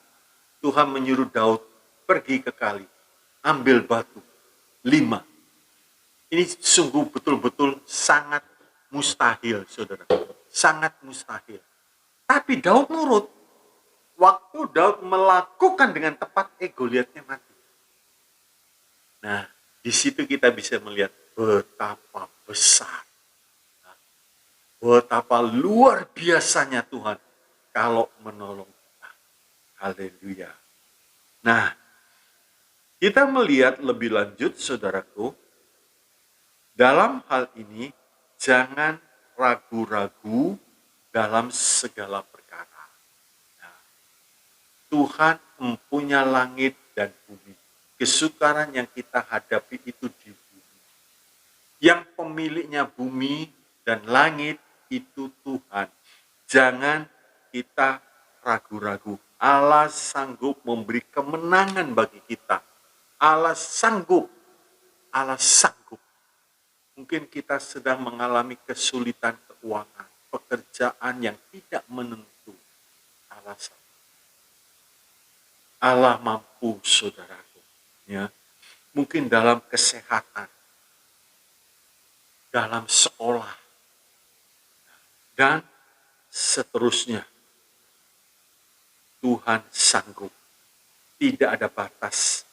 Tuhan menyuruh Daud pergi ke kali. Ambil batu. 5. Ini sungguh betul-betul sangat mustahil, saudara. Sangat mustahil. Tapi Daud nurut. Waktu Daud melakukan dengan tepat, Goliatnya mati. Nah, di situ kita bisa melihat betapa besar, betapa luar biasanya Tuhan kalau menolong kita. Haleluya. Nah, kita melihat lebih lanjut, saudaraku, dalam hal ini jangan ragu-ragu dalam segala perkara. Nah, Tuhan mempunyai langit dan bumi. Kesukaran yang kita hadapi itu di bumi. Yang pemiliknya bumi dan langit itu Tuhan. Jangan kita ragu-ragu. Allah sanggup memberi kemenangan bagi kita. Allah sanggup. Allah sanggup. Mungkin kita sedang mengalami kesulitan keuangan, pekerjaan yang tidak menentu. Allah sanggup. Allah mampu, saudaraku. Ya, mungkin dalam kesehatan, dalam sekolah, dan seterusnya. Tuhan sanggup. Tidak ada batas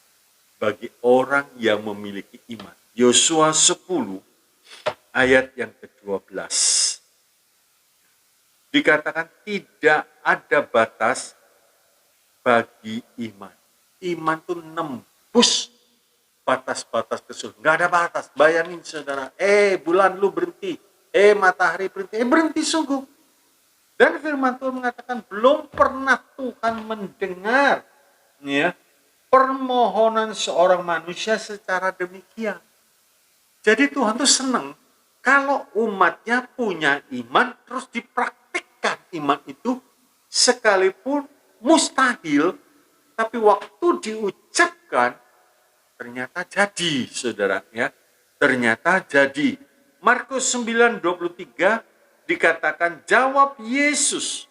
bagi orang yang memiliki iman. Yosua 10 ayat yang ke-12. Dikatakan tidak ada batas bagi iman. Iman itu nembus batas-batas kesulitan. Nggak ada batas. Bayangin, saudara. Bulan lu berhenti. Matahari berhenti. Berhenti sungguh. Dan firman Tuhan mengatakan belum pernah Tuhan mendengar ya permohonan seorang manusia secara demikian. Jadi Tuhan tuh senang kalau umatnya punya iman terus dipraktikkan iman itu sekalipun mustahil, tapi waktu diucapkan ternyata jadi, saudara ya. Ternyata jadi. Markus 9:23 dikatakan, jawab Yesus,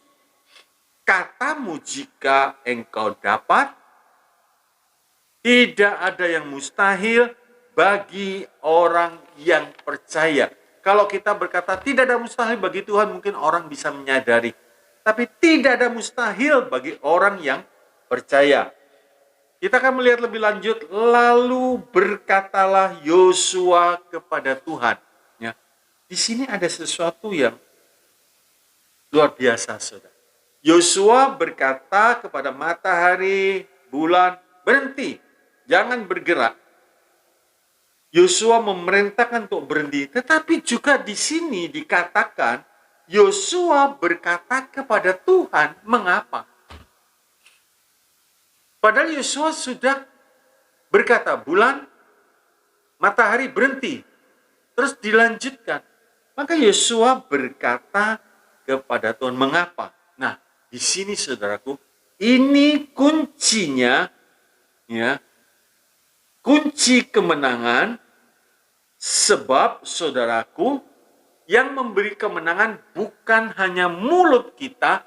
katamu jika engkau dapat, tidak ada yang mustahil bagi orang yang percaya. Kalau kita berkata tidak ada mustahil bagi Tuhan, mungkin orang bisa menyadari. Tapi tidak ada mustahil bagi orang yang percaya. Kita akan melihat lebih lanjut, lalu berkatalah Yosua kepada Tuhan. Ya, di sini ada sesuatu yang luar biasa, saudara. Yosua berkata kepada matahari, bulan, berhenti, jangan bergerak. Yosua memerintahkan untuk berhenti, tetapi juga di sini dikatakan Yosua berkata kepada Tuhan, mengapa? Padahal Yosua sudah berkata, bulan, matahari berhenti. Terus dilanjutkan. Maka Yosua berkata kepada Tuhan, mengapa? Nah, di sini saudaraku, ini kuncinya, ya, kunci kemenangan, sebab saudaraku, yang memberi kemenangan bukan hanya mulut kita,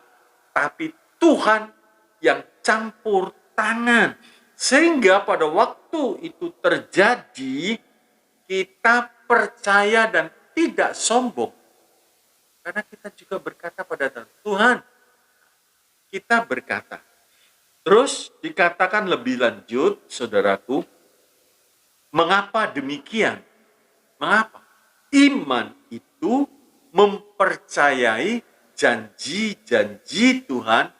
tapi Tuhan yang campur tangan. Sehingga pada waktu itu terjadi, kita percaya dan tidak sombong. Karena kita juga berkata pada Tuhan, kita berkata. Terus dikatakan lebih lanjut, saudaraku, mengapa demikian? Mengapa? Iman itu mempercayai janji-janji Tuhan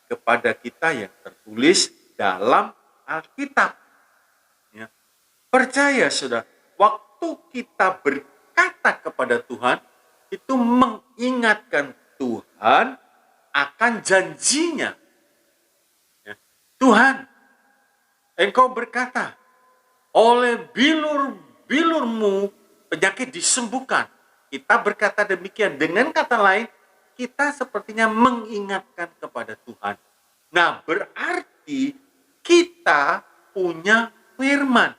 kepada kita yang tertulis dalam Alkitab. Ya. Percaya, saudara, waktu kita berkata kepada Tuhan, itu mengingatkan Tuhan akan janjinya. Ya. Tuhan, engkau berkata, oleh bilur-bilurmu penyakit disembuhkan. Kita berkata demikian. Dengan kata lain, kita sepertinya mengingatkan kepada Tuhan. Nah, berarti kita punya firman.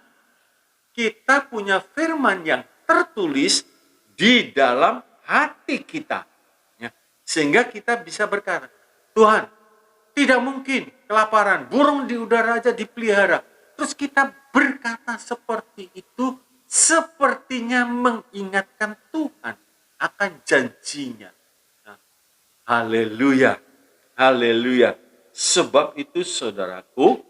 Kita punya firman yang tertulis di dalam hati kita. Ya. Sehingga kita bisa berkata, Tuhan, tidak mungkin kelaparan, burung di udara aja dipelihara. Terus kita berkata seperti itu, sepertinya mengingatkan Tuhan akan janjinya. Nah, haleluya, haleluya. Sebab itu saudaraku,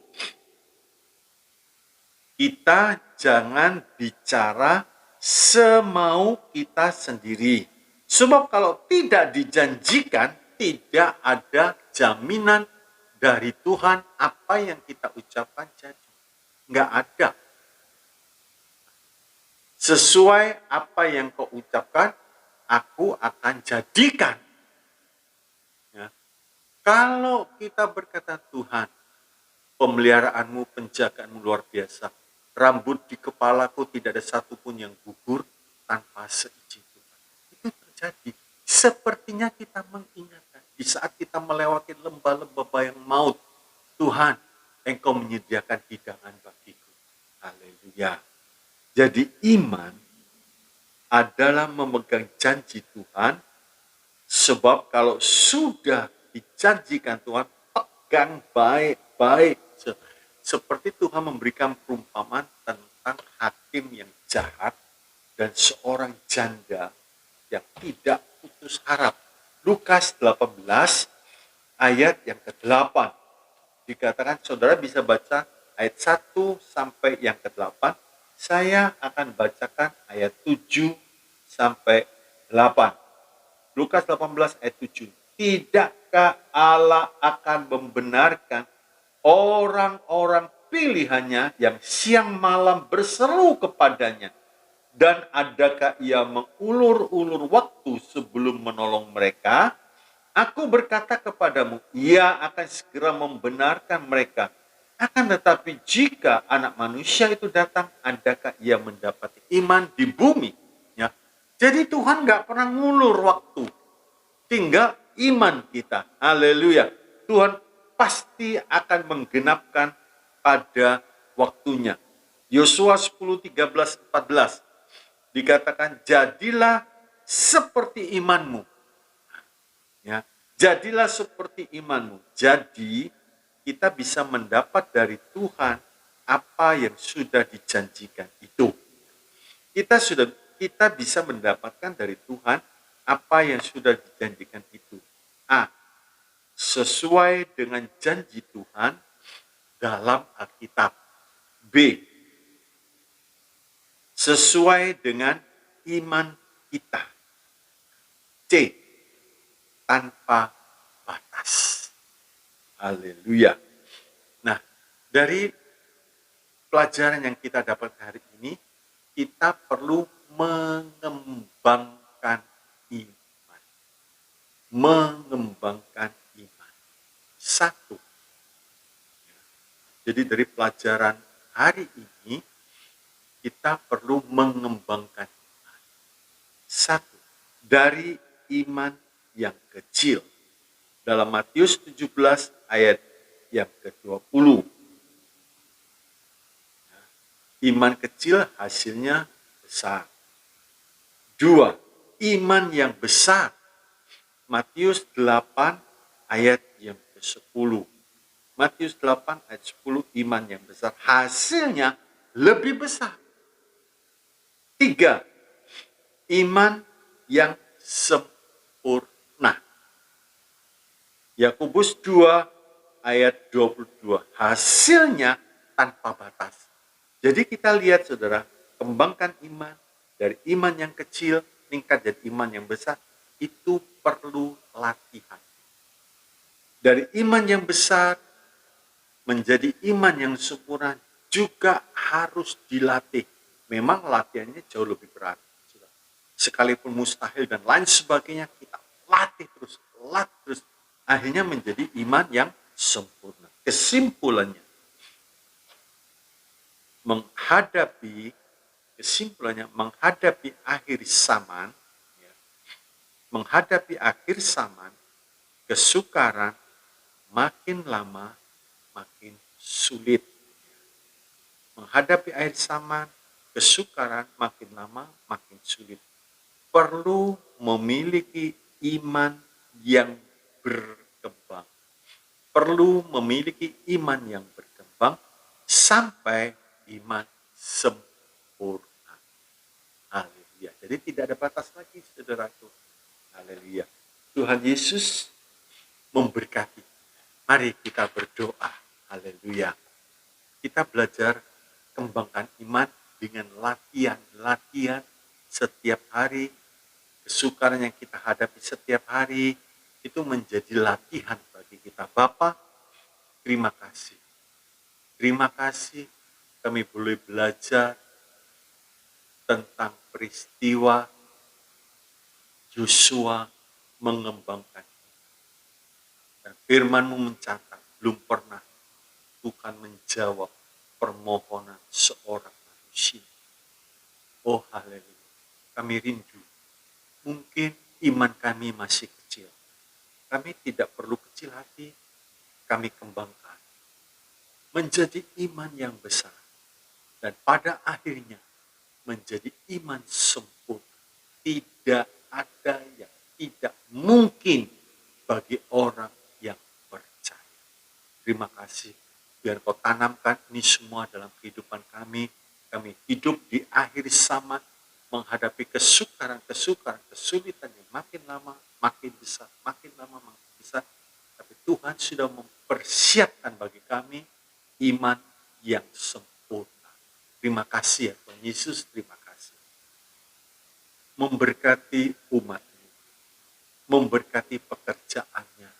kita jangan bicara semau kita sendiri. Sebab kalau tidak dijanjikan, tidak ada jaminan dari Tuhan apa yang kita ucapkan jadi. Nggak ada. Sesuai apa yang kau ucapkan, aku akan jadikan. Ya. Kalau kita berkata, Tuhan, pemeliharaanmu, penjagaanmu luar biasa. Rambut di kepalaku tidak ada satupun yang gugur tanpa seizin Tuhan. Itu terjadi. Sepertinya kita mengingatkan. Di saat kita melewati lembah-lembah bayang maut, Tuhan, engkau menyediakan hidangan bagiku. Haleluya. Jadi iman adalah memegang janji Tuhan, sebab kalau sudah dijanjikan Tuhan, pegang baik-baik. Seperti Tuhan memberikan perumpamaan tentang hakim yang jahat dan seorang janda yang tidak putus harap. Lukas 18 ayat yang ke-8. Dikatakan, saudara bisa baca ayat 1 sampai yang ke-8. Saya akan bacakan ayat 7 sampai 8. Lukas 18 ayat 7. Tidakkah Allah akan membenarkan orang-orang pilihannya yang siang malam berseru kepadanya? Dan adakah ia mengulur-ulur waktu sebelum menolong mereka? Aku berkata kepadamu, ia akan segera membenarkan mereka. Akan tetapi jika anak manusia itu datang, adakah ia mendapati iman di bumi? Ya. Jadi Tuhan gak pernah ngulur waktu. Tinggal iman kita. Haleluya. Tuhan pasti akan menggenapkan pada waktunya. Yosua 10, 13, 14 dikatakan, jadilah seperti imanmu. Ya, jadilah seperti imanmu. Jadi kita bisa mendapat dari Tuhan apa yang sudah dijanjikan itu. Kita bisa mendapatkan dari Tuhan apa yang sudah dijanjikan itu. A. Sesuai dengan janji Tuhan dalam Alkitab. B. Sesuai dengan iman kita. C. Tanpa batas. Haleluya. Nah, dari pelajaran yang kita dapat hari ini, kita perlu mengembangkan iman. Mengembangkan iman. Satu. Jadi dari pelajaran hari ini, kita perlu mengembangkan iman. Satu. Dari iman yang kecil. Dalam Matius 17 ayat yang ke-20. Iman kecil hasilnya besar. 2. Iman yang besar. Matius 8 ayat yang ke-10. Matius 8 ayat 10, iman yang besar hasilnya lebih besar. 3. Iman yang sempurna. Yakobus 2 ayat 22. Hasilnya tanpa batas. Jadi kita lihat saudara, kembangkan iman dari iman yang kecil, meningkat jadi iman yang besar, itu perlu latihan. Dari iman yang besar menjadi iman yang sempurna juga harus dilatih. Memang latihannya jauh lebih berat. Sekalipun mustahil dan lain sebagainya, kita latih terus. Akhirnya menjadi iman yang sempurna. Kesimpulannya, menghadapi akhir zaman, kesukaran makin lama makin sulit. Menghadapi akhir zaman, kesukaran makin lama makin sulit. Perlu memiliki iman yang berkembang. Perlu memiliki iman yang berkembang sampai iman sempurna. Haleluya. Jadi tidak ada batas lagi, saudaraku. Haleluya. Tuhan Yesus memberkati. Mari kita berdoa. Haleluya. Kita belajar kembangkan iman dengan latihan setiap hari. Kesukaran yang kita hadapi setiap hari itu menjadi latihan bagi kita. Bapa, terima kasih. Terima kasih kami boleh belajar tentang peristiwa Yosua mengembangkan. Dan firman-Mu mencatat, belum pernah Tuhan menjawab permohonan seorang manusia. Oh haleluya, kami rindu. Mungkin iman kami masih kecil. Kami tidak perlu kecil hati, kami kembangkan menjadi iman yang besar. Dan pada akhirnya menjadi iman sempurna. Tidak ada yang tidak mungkin bagi orang yang percaya. Terima kasih. Biar Kau tanamkan ini semua dalam kehidupan kami. Kami hidup di akhir zaman, menghadapi kesukaran, kesulitan yang makin lama makin besar, makin lama makin besar. Tapi Tuhan sudah mempersiapkan bagi kami iman yang sempurna. Terima kasih ya Tuhan Yesus, terima kasih. Memberkati umat-Mu, memberkati pekerjaannya,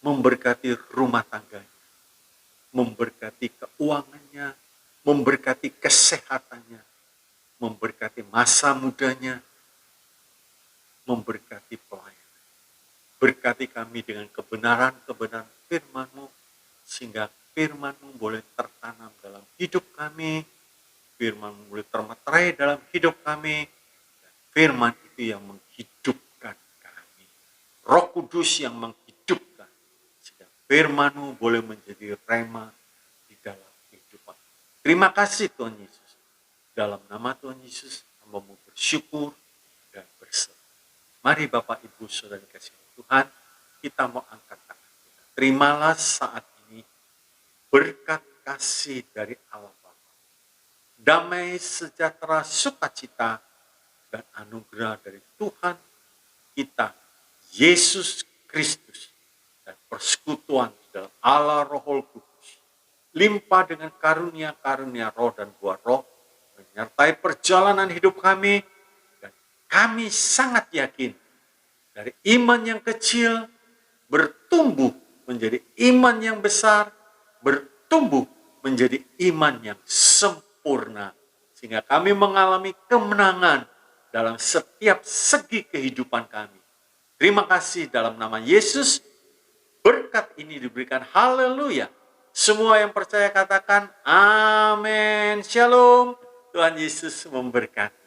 memberkati rumah tangganya, memberkati keuangannya, memberkati kesehatannya, memberkati masa mudanya, memberkati pelayanan. Berkati kami dengan kebenaran-kebenaran firman-Mu, sehingga firman-Mu boleh tertanam dalam hidup kami, firman-Mu boleh termeterai dalam hidup kami, dan firman itu yang menghidupkan kami. Roh Kudus yang menghidupkan, sehingga firman-Mu boleh menjadi rema di dalam kehidupan. Terima kasih Tuhan Yesus. Dalam nama Tuhan Yesus, hamba-Mu bersyukur dan berserah. Mari Bapak, Ibu, Saudara kasih Tuhan, kita mau angkat tangan kita. Terimalah saat ini berkat kasih dari Allah Bapa, damai, sejahtera, sukacita, dan anugerah dari Tuhan kita, Yesus Kristus, dan persekutuan di dalam Allah Roh Kudus, limpah dengan karunia-karunia roh dan buah roh, menyertai perjalanan hidup kami, dan kami sangat yakin dari iman yang kecil bertumbuh menjadi iman yang besar, bertumbuh menjadi iman yang sempurna, sehingga kami mengalami kemenangan dalam setiap segi kehidupan kami. Terima kasih dalam nama Yesus, berkat ini diberikan. Haleluya. Semua yang percaya katakan amin. Shalom. Tuhan Yesus memberkati.